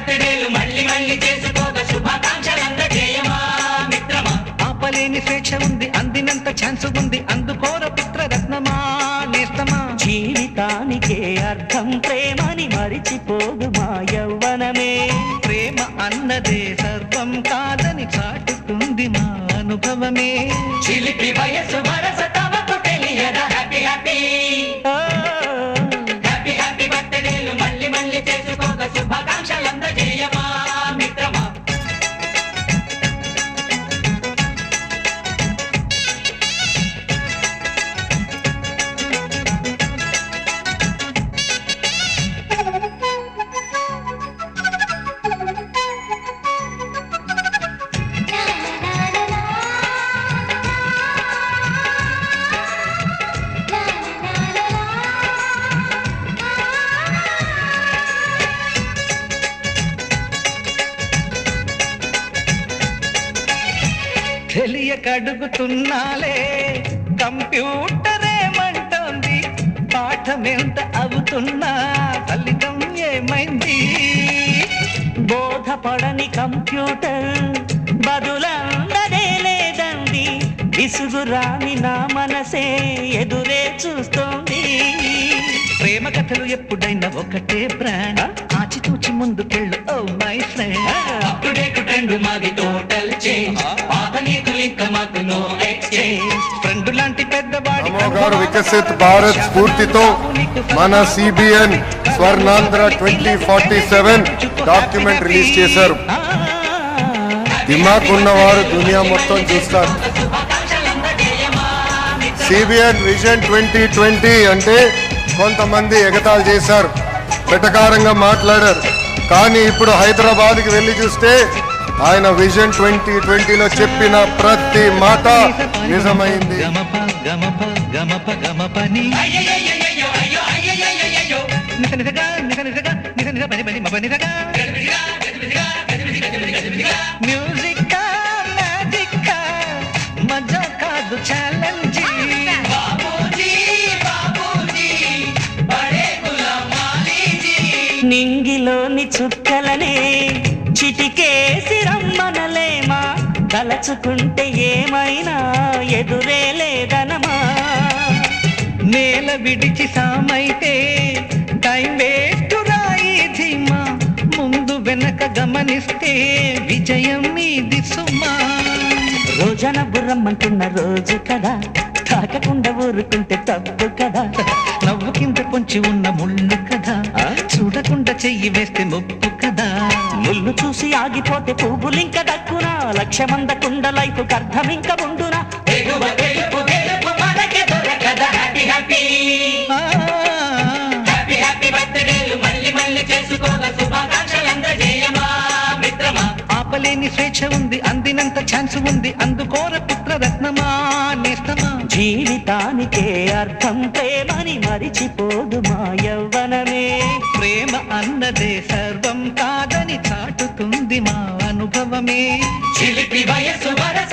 బర్త్డేలు మళ్ళీ మళ్ళీ చేసుకోక శుభాకాంక్షలందజేయమా మిత్రమా. ఆపలేని స్వేచ్ఛ ఉంది, అందినంత ఛాన్స్ ఉంది, అందుకోర పుత్రరత్నమా నేస్తమా. జీవితానికే అర్థం ప్రేమని మరిచిపోదు మా యవ్వనమే. ప్రేమ అన్నదే సర్వం కాదని చాటుతుంది మా అనుభవమే. చిలిపి వయసు వరస తమకు తెలియదా. హ్యాపీ హ్యాపీ హ్యాపీ హ్యాపీ బర్త్డేలు మళ్ళీ మళ్ళీ చేసుకోక శుభాకాంక్షలందజేయమా మిత్రమా. తెలియక అడుగుతున్నాలే కంప్యూటరేమంటోంది, పాఠమెంత అవుతున్నా ఫలితం ఏమైంది. బోధపడని కంప్యూటర్ బదులందదే లేదండి. విసుగురాని నా మనసే ఎదురే చూస్తోంది. ప్రేమ కథలు ఎప్పుడైనా ఒకటే బ్రాండ్, ఆచితూచి ముందుకెళ్ళు oh my friend. Up to date trend మాది టోటల్ చేంజ్, పాత నీతులు ఇంకా మాకు నో ఎక్స్చేంజ్. ఫ్రెండ్ లాంటి పెద్దవాడి గారు వికసిత్ భారత్ స్ఫూర్తితో మన సిబిఎన్ స్వర్ణాంధ్ర 2047 డాక్యుమెంట్ రిలీజ్ చేశారు. దిమాగ్ ఉన్నవారు దునియా మొత్తం చూస్తారు. సిబిఎన్ విజన్ 2020 అంటే కొంతమంది ఎగతాళి చేశారు, వెటకారంగా మాట్లాడారు. కానీ ఇప్పుడు హైదరాబాద్కి వెళ్ళి చూస్తే ఆయన విజన్ 2020లో చెప్పిన ప్రతి మాట నిజమైంది. మ్యూజిక్ మ్యాజిక్ మజా కాదు ఛాలెంజ్. నింగిలోని చుక్కలనే చిటికేసి రమ్మనలేమా, తలచుకుంటే ఏమైనా ఎదురే లేదనమా. నేల విడిచి సామైతే టైం వేస్ట్ రాయి ధీమా, ముందు వెనక గమనిస్తే విజయం మీది సుమా. రోజన బుర్రమ్మంటున్న రోజు కదా, తాకకుండా ఊరుకుంటే తప్పు కదా. నవ్వు కింద పొంచి ఉన్న ముళ్ళు కదా, చూడకుండా చెయ్యి వేస్తే ముప్పు కదా. ముళ్ళు చూసి ఆగిపోతే పువ్వులింక దక్కునా, లక్ష్యమందకుండా లైఫ్ అర్థం ఇంక ఉండునా. హ్యాపీ హ్యాపీ బర్త్డేలు మళ్ళీ మళ్ళీ చేసుకోక శుభాకాంక్షలందజేయమా మిత్రమా. ఆపలేని స్వేచ్ఛ ఉంది, అందినంత ఛాన్స్ ఉంది, అందుకోర పుత్రరత్నమా నేస్తమా. జీవితానికే అర్థం ప్రేమని మరిచిపోదు మా యవ్వనమే. ప్రేమ అన్నదే సర్వం కాదని చాటుతుంది మా అనుభవమే. చిలిపి వయసు వరస